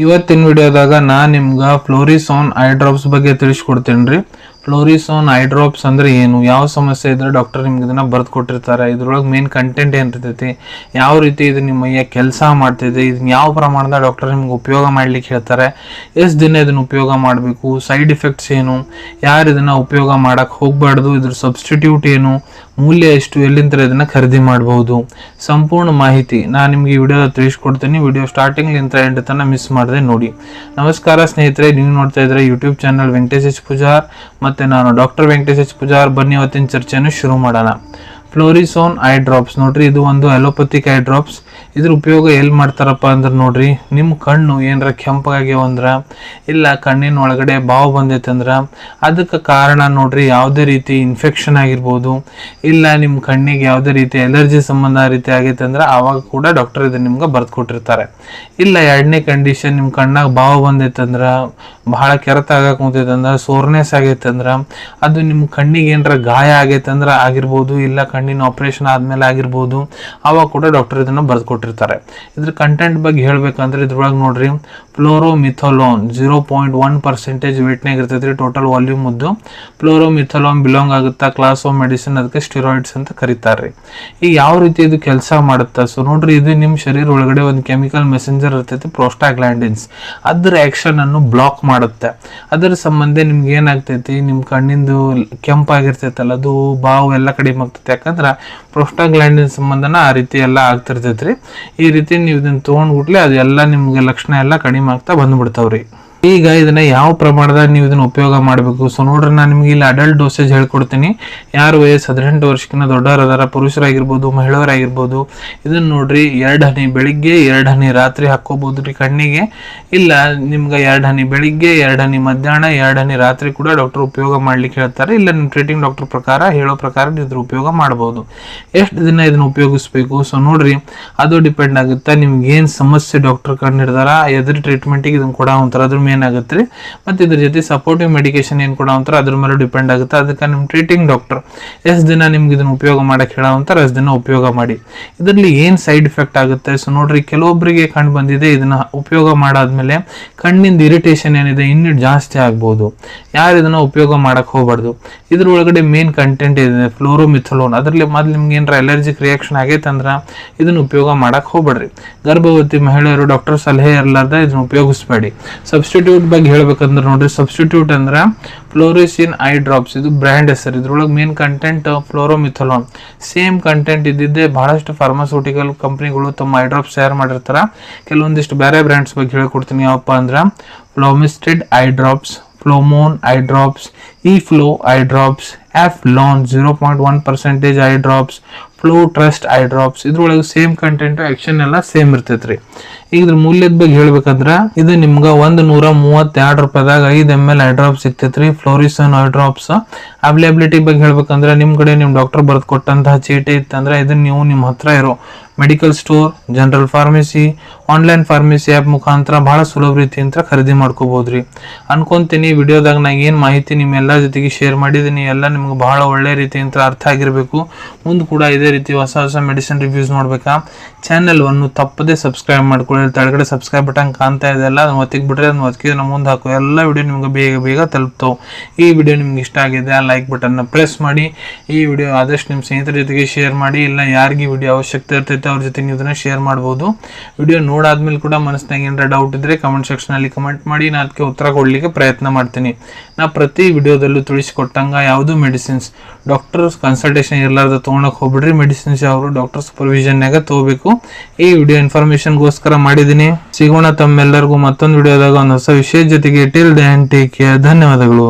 ಇವತ್ತಿನ ವಿಡಿಯೋದಾಗ ನಾನು ನಿಮ್ಗೆ ಫ್ಲೋರಿಸೋನ್ ಐ ಡ್ರಾಪ್ಸ್ ಬಗ್ಗೆ ತಿಳಿಸ್ಕೊಡ್ತೀನಿ ರೀ. ಫ್ಲೋರಿಸೋನ್ ಐ ಡ್ರಾಪ್ಸ್ ಅಂದ್ರೆ ಏನು, ಯಾವ ಸಮಸ್ಯೆ ಇದ್ರೆ ಡಾಕ್ಟರ್ ನಿಮ್ಗೆ ಇದನ್ನ ಬರ್ದು ಕೊಟ್ಟಿರ್ತಾರೆ, ಇದ್ರೊಳಗೆ ಮೇನ್ ಕಂಟೆಂಟ್ ಏನಿರ್ತೈತಿ, ಯಾವ ರೀತಿ ಇದು ನಿಮ್ಮ ಮೈಯ ಕೆಲಸ ಮಾಡ್ತಿದೆ, ಇದನ್ನ ಯಾವ ಪ್ರಮಾಣದ ಡಾಕ್ಟರ್ ನಿಮ್ಗೆ ಉಪಯೋಗ ಮಾಡ್ಲಿಕ್ಕೆ ಹೇಳ್ತಾರೆ, ಎಷ್ಟು ದಿನ ಇದನ್ನ ಉಪಯೋಗ ಮಾಡಬೇಕು, ಸೈಡ್ ಇಫೆಕ್ಟ್ಸ್ ಏನು, ಯಾರು ಇದನ್ನ ಉಪಯೋಗ ಮಾಡಕ್ಕೆ ಹೋಗ್ಬಾರ್ದು, ಇದ್ರ ಸಬ್ಸ್ಟಿಟ್ಯೂಟ್ ಏನು, ಮೂಲ್ಯ ಎಷ್ಟು, ಎಲ್ಲಿಂದ ಇದನ್ನ ಖರೀದಿ ಮಾಡಬಹುದು, ಸಂಪೂರ್ಣ ಮಾಹಿತಿ ನಾನು ನಿಮ್ಗೆ ಈ ವಿಡಿಯೋದ ತಿಳಿಸ್ಕೊಡ್ತೀನಿ. ವಿಡಿಯೋ ಸ್ಟಾರ್ಟಿಂಗ್ಲಿಂದ ಎಂಡ್ ತನಕ ಮಿಸ್ ಮಾಡದೆ ನೋಡಿ. ನಮಸ್ಕಾರ ಸ್ನೇಹಿತರೆ, ನೀವು ನೋಡ್ತಾ ಇದ್ರೆ YouTube channel Venkatesh H Pujar, ಮತ್ತೆ ನಾನು ಡಾಕ್ಟರ್ ವೆಂಕಟೇಶ್ ಎಚ್ ಪೂಜಾರ್. ಬನ್ನಿ ಇವತ್ತಿನ ಚರ್ಚೆಯನ್ನು ಶುರು ಮಾಡೋಣ. ಫ್ಲೋರಿಸೋನ್ ಐ ಡ್ರಾಪ್ಸ್ ನೋಡ್ರಿ, ಇದು ಒಂದು ಅಲೋಪತಿಕ್ ಐ ಡ್ರಾಪ್ಸ್. ಇದ್ರ ಉಪಯೋಗ ಎಲ್ಲಿ ಮಾಡ್ತಾರಪ್ಪ ಅಂದ್ರೆ ನೋಡ್ರಿ, ನಿಮ್ಮ ಕಣ್ಣು ಏನರ ಕೆಂಪಾಗ್ಯಾವಂದ್ರ, ಇಲ್ಲ ಕಣ್ಣಿನ ಒಳಗಡೆ ಬಾವು ಬಂದೈತೆ ಅಂದ್ರೆ ಅದಕ್ಕೆ ಕಾರಣ ನೋಡ್ರಿ, ಯಾವುದೇ ರೀತಿ ಇನ್ಫೆಕ್ಷನ್ ಆಗಿರ್ಬೋದು, ಇಲ್ಲ ನಿಮ್ಮ ಕಣ್ಣಿಗೆ ಯಾವುದೇ ರೀತಿ ಎಲರ್ಜಿ ಸಂಬಂಧ ರೀತಿ ಆಗೈತೆ ಅಂದ್ರೆ ಆವಾಗ ಕೂಡ ಡಾಕ್ಟರ್ ಇದನ್ನ ನಿಮ್ಗೆ ಬರ್ದು ಕೊಟ್ಟಿರ್ತಾರೆ. ಇಲ್ಲ ಎರಡನೇ ಕಂಡೀಷನ್, ನಿಮ್ಮ ಕಣ್ಣಾಗ ಬಾವು ಬಂದೈತೆ ಅಂದ್ರೆ, ಬಹಳ ಕೆರೆತ ಆಗಕ್ಕೆ ಕುಂತೈತೆ ಅಂದ್ರೆ, ಸೋರ್ನೆಸ್ ಆಗೈತೆ ಅಂದ್ರೆ, ಅದು ನಿಮ್ಮ ಕಣ್ಣಿಗೆ ಏನರ ಗಾಯ ಆಗೈತೆ ಅಂದ್ರೆ ಆಗಿರ್ಬೋದು, ಇಲ್ಲ ಕಣ್ಣಿನ ಆಪರೇಷನ್ ಆದ್ಮೇಲೆ ಆಗಿರ್ಬೋದು, ಅವಾಗ ಕೂಡ ಡಾಕ್ಟರ್ ಇದನ್ನ ಬರ್ದು ಕೊಟ್ಟಿರ್ತಾರೆ. ಇದ್ರ ಕಂಟೆಂಟ್ ಬಗ್ಗೆ ಹೇಳ್ಬೇಕಂದ್ರೆ ಇದ್ರೊಳಗೆ ನೋಡ್ರಿ, ಫ್ಲೋರೋಮಿಥಾಲೋನ್ 0.1% ವೇಟ್ನಾಗ ಇರ್ತೈತ್ರಿ ಟೋಟಲ್ ವಾಲ್ಯೂಮ್ ಉದ್ದು. ಫ್ಲೋರೋಮಿಥಾಲೋನ್ ಬಿಲಾಂಗ್ ಆಗುತ್ತಾ ಕ್ಲಾಸ್ ಆಫ್ ಮೆಡಿಸಿನ್, ಅದಕ್ಕೆ ಸ್ಟಿರಾಯ್ಡ್ಸ್ ಅಂತ ಕರೀತಾರ್ರಿ. ಈಗ ಯಾವ ರೀತಿ ಇದು ಕೆಲಸ ಮಾಡುತ್ತಾ, ಸೊ ನೋಡ್ರಿ, ಇದು ನಿಮ್ಮ ಶರೀರ ಒಳಗಡೆ ಒಂದು ಕೆಮಿಕಲ್ ಮೆಸೆಂಜರ್ ಇರ್ತೈತಿ, ಪ್ರೋಸ್ಟಾಗ್ಲಾಂಡಿನ್ಸ್. ಅದ್ರ ಆಕ್ಷನ್ ಅನ್ನು ಬ್ಲಾಕ್ ಮಾಡುತ್ತೆ. ಅದರ ಸಂಬಂಧ ನಿಮ್ಗೆ ಏನಾಗ್ತೈತಿ, ನಿಮ್ಮ ಕಣ್ಣಿಂದು ಕೆಂಪಾಗಿರ್ತೈತಲ್ಲ, ಅದು ಬಾವು ಎಲ್ಲ ಕಡಿಮೆ ಆಗ್ತೈತಿ. ಯಾಕಂದ್ರೆ ಪ್ರೋಸ್ಟಾಗ್ಲಾಂಡಿನ್ ಸಂಬಂಧನ ಆ ರೀತಿ ಎಲ್ಲ ಆಗ್ತಿರ್ತೈತ್ರಿ. ಈ ರೀತಿ ನೀವು ಇದನ್ನ ತೊಗೊಂಡ್ಬಿಟ್ಲೆ ಅದೆಲ್ಲ ನಿಮ್ಗೆ ಲಕ್ಷಣ ಎಲ್ಲ ಕಡಿಮೆ ಆಗ್ತಾ ಬಂದ್ಬಿಡ್ತಾವ್ರಿ. ಈಗ ಇದನ್ನ ಯಾವ ಪ್ರಮಾಣದಾಗ ನೀವು ಇದನ್ನ ಉಪಯೋಗ ಮಾಡಬೇಕು, ಸೊ ನೋಡ್ರಿ, ನಾನು ನಿಮ್ಗೆ ಇಲ್ಲಿ ಅಡಲ್ಟ್ ಡೋಸೇಜ್ ಹೇಳ್ಕೊಡ್ತೀನಿ. ಯಾರು ವಯಸ್ಸು 18 ವರ್ಷಕ್ಕಿಂತ ದೊಡ್ಡವರದಾರ, ಪುರುಷರಾಗಿರ್ಬೋದು, ಮಹಿಳೆಯರಾಗಿರ್ಬೋದು, ಇದನ್ನ ನೋಡ್ರಿ 2 ಹನಿ ಬೆಳಿಗ್ಗೆ, 2 ಹನಿ ರಾತ್ರಿ ಹಾಕೋಬಹುದು ರೀ ಕಣ್ಣಿಗೆ. ಇಲ್ಲ ನಿಮ್ಗೆ 2 ಹನಿ ಬೆಳಿಗ್ಗೆ, 2 ಹನಿ ಮಧ್ಯಾಹ್ನ, 2 ಹನಿ ರಾತ್ರಿ ಕೂಡ ಡಾಕ್ಟರ್ ಉಪಯೋಗ ಮಾಡ್ಲಿಕ್ಕೆ ಹೇಳ್ತಾರೆ. ಇಲ್ಲ ನಿಮ್ಮ ಟ್ರೀಟಿಂಗ್ ಡಾಕ್ಟರ್ ಪ್ರಕಾರ ಹೇಳೋ ಪ್ರಕಾರ ಇದ್ರ ಉಪಯೋಗ ಮಾಡಬಹುದು. ಎಷ್ಟು ದಿನ ಇದನ್ನ ಉಪಯೋಗಿಸ್ಬೇಕು, ಸೊ ನೋಡ್ರಿ, ಅದು ಡಿಪೆಂಡ್ ಆಗುತ್ತೆ ನಿಮ್ಗೆ ಏನ್ ಸಮಸ್ಯೆ ಡಾಕ್ಟರ್ ಕಂಡು ಹಿಡ್ದಾರ, ಎದ್ರ ಟ್ರೀಟ್ಮೆಂಟಿಗೆ ಇದನ್ನ ಕೊಡ ಅಂತಾರ, ಅದ್ರ ಏನಾಗುತ್ತೆ ರೀ. ಮತ್ತೆ ಇದ್ರ ಜೊತೆ ಸಪೋರ್ಟಿವ್ ಮೆಡಿಕೇಶನ್ ಏನ್ ಕೊಡ ಅಂತಾರ ಅದ್ರ ಮೇಲೆ ಡಿಪೆಂಡ್ ಆಗುತ್ತೆ. ಅದಕ್ಕೆ ನಿಮ್ ಟ್ರೀಟಿಂಗ್ ಡಾಕ್ಟರ್ ಎಷ್ಟು ದಿನ ನಿಮ್ಗೆ ಇದನ್ನ ಉಪಯೋಗ ಮಾಡಕ್ ಹೇಳ ಅಂತಾರ ಅಷ್ಟು ದಿನ ಉಪಯೋಗ ಮಾಡಿ. ಇದರಲ್ಲಿ ಏನ್ ಸೈಡ್ ಇಫೆಕ್ಟ್ ಆಗುತ್ತೆ, ಸೊ ನೋಡ್ರಿ, ಕೆಲವೊಬ್ಬರಿಗೆ ಕಂಡು ಬಂದಿದೆ, ಇದನ್ನ ಉಪಯೋಗ ಮಾಡಾದ್ಮೇಲೆ ಕಣ್ಣಿಂದ ಇರಿಟೇಷನ್ ಏನಿದೆ ಇನ್ನೂ ಜಾಸ್ತಿ ಆಗ್ಬಹುದು. ಯಾರು ಇದನ್ನ ಉಪಯೋಗ ಮಾಡಕ್ ಹೋಗ್ಬಾರ್ದು. ಇದ್ರ ಒಳಗಡೆ ಮೇನ್ ಕಂಟೆಂಟ್ ಇದೆ ಫ್ಲೋರೋಮಿಥಾಲೋನ್. ಅದ್ರಲ್ಲಿ ಮೊದ್ಲು ನಿಮ್ಗೆ ಏನಾರ ಅಲರ್ಜಿಕ್ ರಿಯಾಕ್ಷನ್ ಆಗೈತೆ ಅಂದ್ರ ಇದನ್ನ ಉಪಯೋಗ ಮಾಡಕ್ ಹೋಗ್ಬೇಡ್ರಿ. ಗರ್ಭವತಿ ಮಹಿಳೆಯರು ಡಾಕ್ಟರ್ ಸಲಹೆ ಇರಲಾರ್ದ ಇದನ್ನ ಉಪಯೋಗಿಸಬೇಡಿ. ಸಬ್ಸ್ಟಿಟ್ಯೂಟ್ ಬಗ್ಗೆ ಹೇಳ್ಬೇಕಂದ್ರೆ ನೋಡ್ರಿ, ಸಬ್ಸ್ಟಿಟ್ಯೂಟ್ ಅಂದ್ರೆ ಫ್ಲೋರಿಸಿನ್ ಐ ಡ್ರಾಪ್ಸ್, ಇದು ಬ್ರ್ಯಾಂಡ್ ಹೆಸರು. ಇದ್ರೊಳಗೆ ಮೇನ್ ಕಂಟೆಂಟ್ ಫ್ಲೋರೋಮಿಥಾಲೋನ್. ಸೇಮ್ ಕಂಟೆಂಟ್ ಇದ್ದಿದ್ದೆ ಬಹಳಷ್ಟು ಫಾರ್ಮಾಸ್ಯೂಟಿಕಲ್ ಕಂಪನಿಗಳು ತಮ್ಮ ಐ ಡ್ರಾಪ್ಸ್ ತಯಾರು ಮಾಡಿರ್ತಾರ. ಕೆಲವೊಂದಿಷ್ಟು ಬೇರೆ ಬ್ರ್ಯಾಂಡ್ಸ್ ಬಗ್ಗೆ ಹೇಳ್ಕೊಡ್ತೀನಿ. ಯಾವಪ್ಪ ಅಂದ್ರೆ Flomistid eye drops, Flomone eye drops, E Flo eye drops, Eflon 0.1% eye drops, Flotrust eye drops. ಇದ್ರೊಳಗೆ ಸೇಮ್ ಕಂಟೆಂಟ್, ಆಕ್ಷನ್ ಎಲ್ಲ ಸೇಮ್ ಇರ್ತೈತ್ರಿ. ಈಗ ಇದ್ರ ಮೂಲ್ಯದ ಬಗ್ಗೆ ಹೇಳ್ಬೇಕಂದ್ರ ಇದು ನಿಮ್ಗ 132 ರೂಪಾಯಿದಾಗ 5 ml ಐ ಡ್ರಾಪ್ ಸಿಗ್ತೈತ್ರಿ, ಫ್ಲೋರಿಸೋನ್ ಐ ಡ್ರಾಪ್ಸ್. ಅವೈಲೇಬಿಲಿಟಿ ಬಗ್ಗೆ ಹೇಳ್ಬೇಕಂದ್ರೆ ನಿಮ್ ಕಡೆ ನಿಮ್ ಡಾಕ್ಟರ್ ಬರ್ದು ಕೊಟ್ಟಂತಹ ಚೀಟಿ ಇತ್ತಂದ್ರೆ ಇದನ್ನ ನೀವು ನಿಮ್ಮ ಹತ್ರ ಇರೋ medical store, general pharmacy, online pharmacy app ಮುಖಾಂತರ ಬಹಳ ಸುಲಭ ರೀತಿಯಿಂದ ಖರೀದಿ ಮಾಡ್ಕೋಬಹುದ್ರಿ. ಅನ್ಕೊಂತೀನಿ ವಿಡಿಯೋದಾಗ ನಾ ಏನ್ ಮಾಹಿತಿ ನಿಮ್ಮೆಲ್ಲ ಜೊತೆಗೆ ಶೇರ್ ಮಾಡಿದೀನಿ ಎಲ್ಲ ನಿಮ್ಗೆ ಬಹಳ ಒಳ್ಳೆ ರೀತಿಯಿಂದ ಅರ್ಥ ಆಗಿರ್ಬೇಕು. ಮುಂದೆ ಕೂಡ ಇದೇ ರೀತಿ ಹೊಸ ಹೊಸ ಮೆಡಿಸಿನ್ ರಿವ್ಯೂಸ್ ನೋಡ್ಬೇಕಾ, ಚಾನೆಲ್ ಅನ್ನು ತಪ್ಪದೆ ಸಬ್ಸ್ಕ್ರೈಬ್ ಮಾಡ್ಕೊಳ್ಳಿ. ಕೆಳಗಡೆ ಸಬ್ಸ್ಕ್ರೈಬ್ ಬಟನ್ ಕಾಣ್ತಾ ಇದೆಲ್ಲ, ಅದನ್ನ ಒತ್ತಿಗೆ ಬಿಟ್ರೆ ಅದನ್ನ ಒತ್ತಿಗೆ ಮುಂದೆ ಹಾಕೋ ಎಲ್ಲ ವಿಡಿಯೋ ನಿಮ್ಗೆ ಬೇಗ ಬೇಗ ತಲುಪ್ತಾವೆ. ಈ ವಿಡಿಯೋ ನಿಮ್ಗೆ ಇಷ್ಟ ಆಗಿದೆ, ಲೈಕ್ ಬಟನ್ನ ಪ್ರೆಸ್ ಮಾಡಿ. ಈ ವಿಡಿಯೋ ಆದಷ್ಟು ನಿಮ್ಮ ಸ್ನೇಹಿತರ ಜೊತೆಗೆ ಶೇರ್ ಮಾಡಿ. ಇಲ್ಲ ಯಾರಿಗೆ ವಿಡಿಯೋ ಅವಶ್ಯಕತೆ ಇರ್ತೈತೆ ಅವ್ರ ಜೊತೆ ನೀವು ಇದನ್ನ ಶೇರ್ ಮಾಡ್ಬೋದು. ವಿಡಿಯೋ ನೋಡಾದ್ಮೇಲೆ ಕೂಡ ಮನಸ್ಸಿನಾಗ ಏನಾರ ಡೌಟ್ ಇದ್ರೆ ಕಮೆಂಟ್ ಸೆಕ್ಷನ್ ಅಲ್ಲಿ ಕಮೆಂಟ್ ಮಾಡಿ, ನಾನು ಅದಕ್ಕೆ ಉತ್ತರ ಕೊಡ್ಲಿಕ್ಕೆ ಪ್ರಯತ್ನ ಮಾಡ್ತೀನಿ. ನಾ ಪ್ರತಿ ವಿಡಿಯೋದಲ್ಲೂ ತಿಳಿಸಿಕೊಟ್ಟಂಗ ಯಾವುದು ಮೆಡಿಸಿನ್ಸ್ ಡಾಕ್ಟರ್ಸ್ ಕನ್ಸಲ್ಟೇಷನ್ ಇರಲಾರ್ದ ತೊಗೊಳಕ್ ಹೋಗ್ಬಿಡ್ರಿ. ಮೆಡಿಸಿನ್ಸ್ ಯಾವ್ದು ಡಾಕ್ಟರ್ ಸೂಪರ್ವಿಷನ್ನಾಗ ತಗೋಬೇಕು. ಈ ವಿಡಿಯೋ ಇನ್ಫಾರ್ಮೇಶನ್ಗೋಸ್ಕರ ಮಾಡಿದ್ದೀನಿ. ಸಿಗೋಣ ತಮ್ಮೆಲ್ಲರಿಗೂ ಮತ್ತೊಂದು ವಿಡಿಯೋದಾಗ ಒಂದು ಹೊಸ ವಿಷಯದ ಜೊತೆಗೆ. Till then take care. ಧನ್ಯವಾದಗಳು.